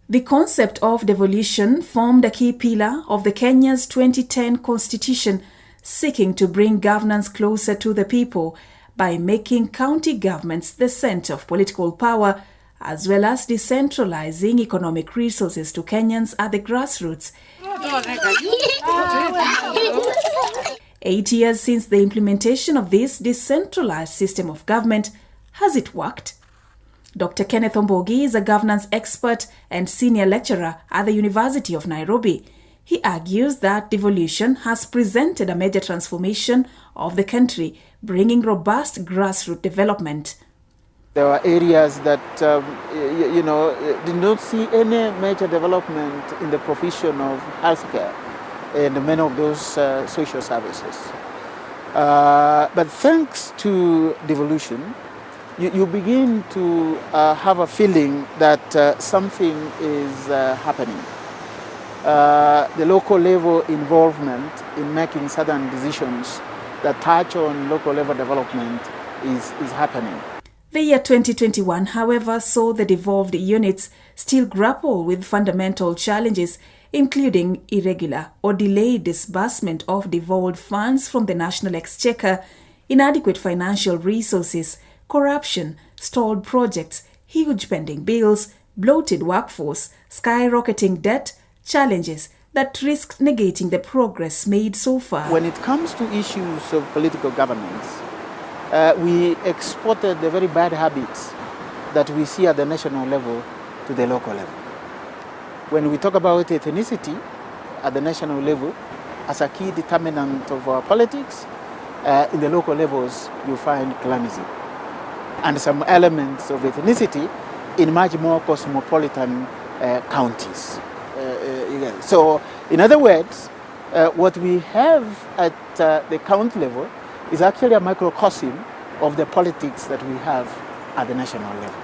The concept of devolution formed a key pillar of the Kenya's 2010 constitution, seeking to bring governance closer to the people by making county governments the center of political power, as well as decentralizing economic resources to Kenyans at the grassroots. 8 years since the implementation of this decentralized system of government, has it worked? Dr. Kenneth Mbuvi is a governance expert and senior lecturer at the University of Nairobi. He argues that devolution has presented a major transformation of the country, bringing robust grassroots development. There were areas that, did not see any major development in the provision of healthcare and many of those social services. But thanks to devolution, you begin to have a feeling that something is happening. The local level involvement in making certain decisions that touch on local level development is happening. The year 2021, however, saw the devolved units still grapple with fundamental challenges, including irregular or delayed disbursement of devolved funds from the National Exchequer, inadequate financial resources, corruption, stalled projects, huge pending bills, bloated workforce, skyrocketing debt, challenges that risk negating the progress made so far. When it comes to issues of political governance, we exported the very bad habits that we see at the national level to the local level. When we talk about ethnicity at the national level as a key determinant of our politics, in the local levels you find clanism and some elements of ethnicity in much more cosmopolitan counties. So, in other words, what we have at the county level is actually a microcosm of the politics that we have at the national level.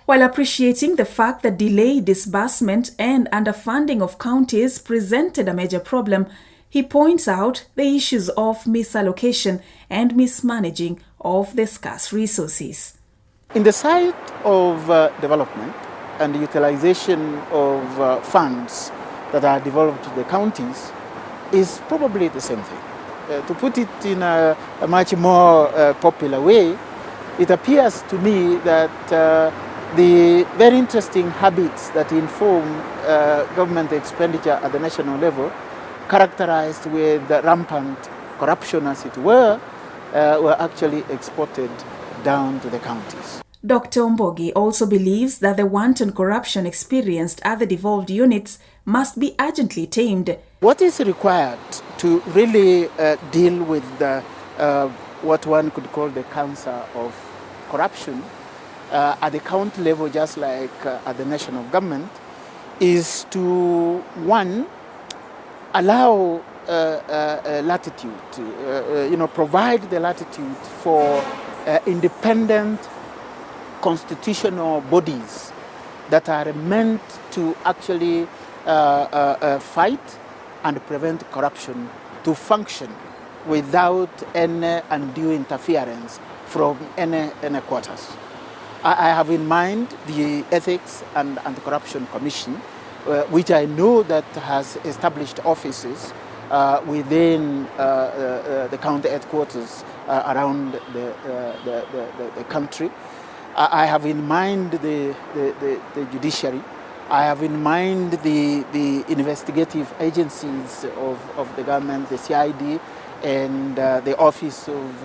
While appreciating the fact that delayed disbursement and underfunding of counties presented a major problem, he points out the issues of misallocation and mismanaging of the scarce resources. In the side of development and the utilization of funds that are devolved to the counties is probably the same thing. To put it in a much more popular way, it appears to me that the very interesting habits that inform government expenditure at the national level, characterized with rampant corruption as it were actually exported down to the counties. Dr. Mbuvi also believes that the wanton corruption experienced at the devolved units must be urgently tamed. What is required to really deal with what one could call the cancer of corruption at the county level, just like at the national government, is to, one, allow latitude, provide the latitude for independent constitutional bodies that are meant to actually fight and prevent corruption to function without any undue interference from any quarters. I have in mind the Ethics and Anti-Corruption Commission, which I know that has established offices within the county headquarters around the country. I have in mind the judiciary. I have in mind the investigative agencies of the government, the CID, and the Office of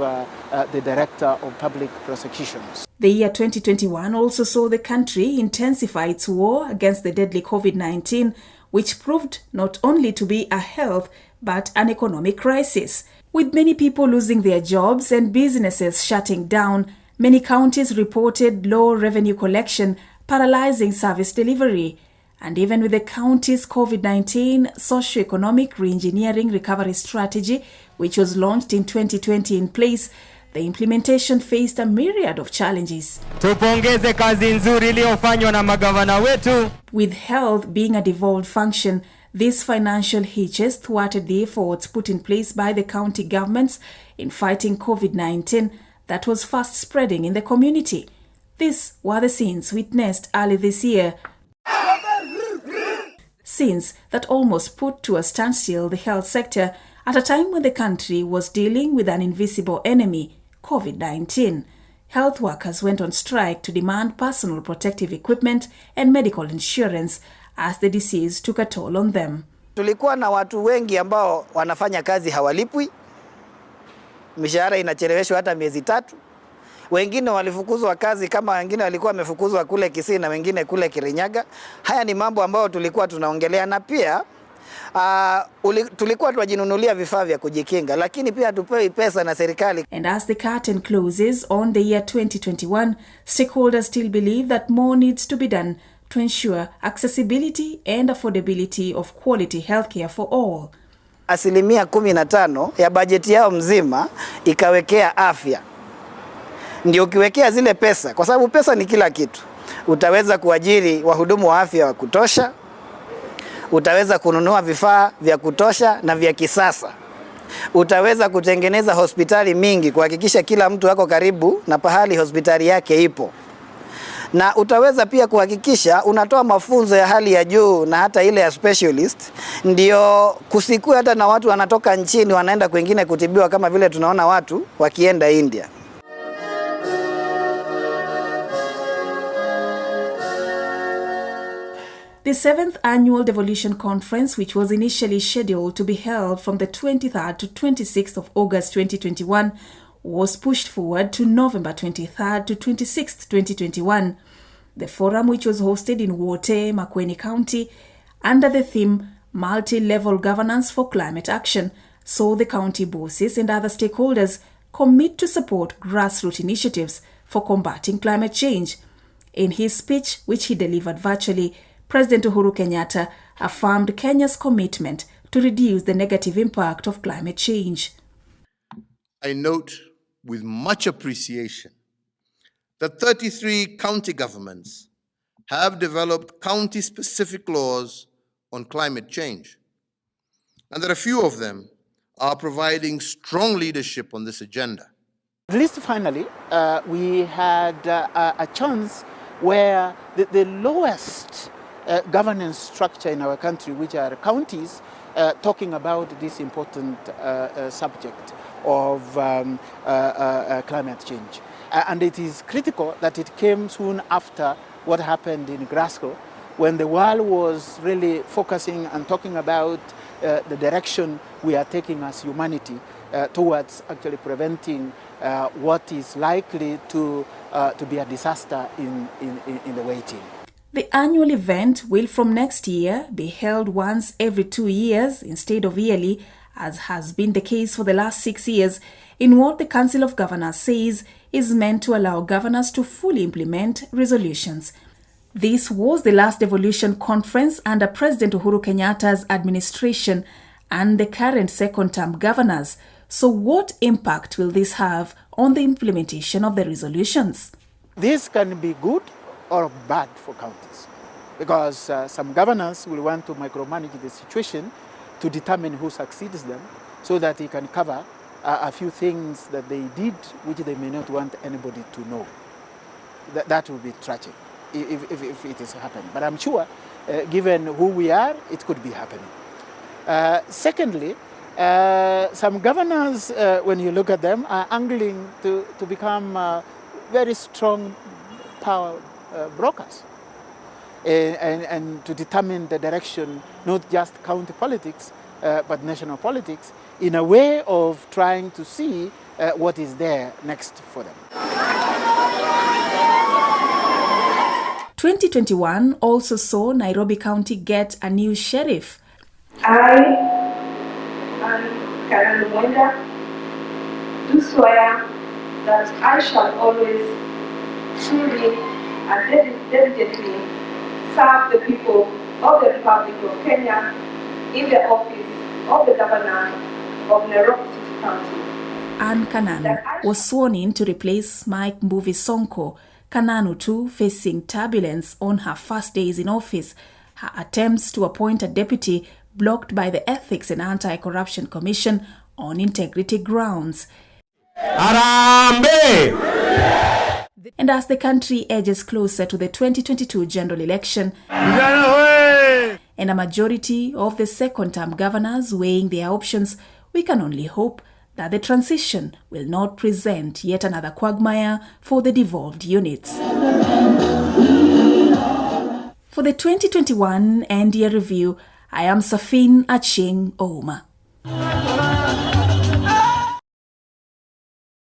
the Director of Public Prosecutions. The year 2021 also saw the country intensify its war against the deadly COVID-19, which proved not only to be a health but an economic crisis. With many people losing their jobs and businesses shutting down, many counties reported low revenue collection, paralyzing service delivery. And even with the county's COVID-19 socio-economic re-engineering recovery strategy, which was launched in 2020 in place, the implementation faced a myriad of challenges. Tupongeze kazi nzuri iliyofanywa na magavana wetu. With health being a devolved function, these financial hitches thwarted the efforts put in place by the county governments in fighting COVID-19 that was fast spreading in the community. These were the scenes witnessed early this year. scenes that almost put to a standstill the health sector at a time when the country was dealing with an invisible enemy, COVID-19. Health workers went on strike to demand personal protective equipment and medical insurance as the disease took a toll on them. Tulikuwa na watu wengi ambao wanafanya kazi hawalipwi. Mishahara inacheleweshwa hata miezi 3. Wengine walifukuzwa kazi, kama wengine walikuwa wamefukuzwa kule Kisii na wengine kule Kirinyaga. Haya ni mambo ambayo tulikuwa tunaongelea, na pia tulikuwa tunajinunulia vifaa vya kujikinga, lakini pia tupewi pesa na serikali. And as the curtain closes on the year 2021, stakeholders still believe that more needs to be done to ensure accessibility and affordability of quality healthcare for all. 15% ya bajeti yao mzima ikawekea afya. Ndio ukiwekea zile pesa, kwa sababu pesa ni kila kitu. Utaweza kuajiri wahudumu wa afya wa kutosha, utaweza kununua vifaa vya kutosha na vya kisasa. Utaweza kutengeneza hospitali mingi kuhakikisha kila mtu ako karibu na pahali hospitali yake ipo. Na utaweza pia kuhakikisha unatoa mafunzo ya hali ya juu na hata ile ya specialist, ndio kusikue hata na watu wanatoka nchini wanaenda kwingine kutibiwa, kama vile tunaona watu wakienda India. The 7th annual Devolution Conference, which was initially scheduled to be held from the 23rd to 26th of August 2021, was pushed forward to November 23rd to 26th, 2021. The forum, which was hosted in Wote, Makueni County, under the theme Multi-Level Governance for Climate Action, saw the county bosses and other stakeholders commit to support grassroots initiatives for combating climate change. In his speech, which he delivered virtually, President Uhuru Kenyatta affirmed Kenya's commitment to reduce the negative impact of climate change. I note with much appreciation that 33 county governments have developed county-specific laws on climate change, and that a few of them are providing strong leadership on this agenda. At least finally, we had a chance where the lowest governance structure in our country, which are counties, talking about this important subject of climate change. And it is critical that it came soon after what happened in Glasgow, when the world was really focusing and talking about the direction we are taking as humanity towards actually preventing what is likely to be a disaster in the waiting. The annual event will from next year be held once every 2 years instead of yearly, as has been the case for the last 6 years, in what the Council of Governors says is meant to allow governors to fully implement resolutions. This was the last Devolution Conference under President Uhuru Kenyatta's administration and the current second-term governors. So what impact will this have on the implementation of the resolutions? This can be good or bad for counties, because some governors will want to micromanage the situation to determine who succeeds them, so that he can cover a few things that they did which they may not want anybody to know. That would be tragic if it is happening. But I'm sure, given who we are, it could be happening. Secondly, some governors, when you look at them, are angling to become very strong power brokers and to determine the direction, not just county politics, but national politics, in a way of trying to see what is there next for them. 2021 also saw Nairobi County get a new sheriff. I, Ann Kananu, do swear that I shall always truly and diligently serve the people of the Republic of Kenya in the office of the Governor of Nairobi City County. Ann Kananu was sworn in to replace Mike Mbuvi Sonko. Kananu too facing turbulence on her first days in office. Her attempts to appoint a deputy blocked by the Ethics and Anti-Corruption Commission on integrity grounds. Arambe! And as the country edges closer to the 2022 general election, and a majority of the second-term governors weighing their options, we can only hope that the transition will not present yet another quagmire for the devolved units. For the 2021 end-year review, I am Serfine Achieng.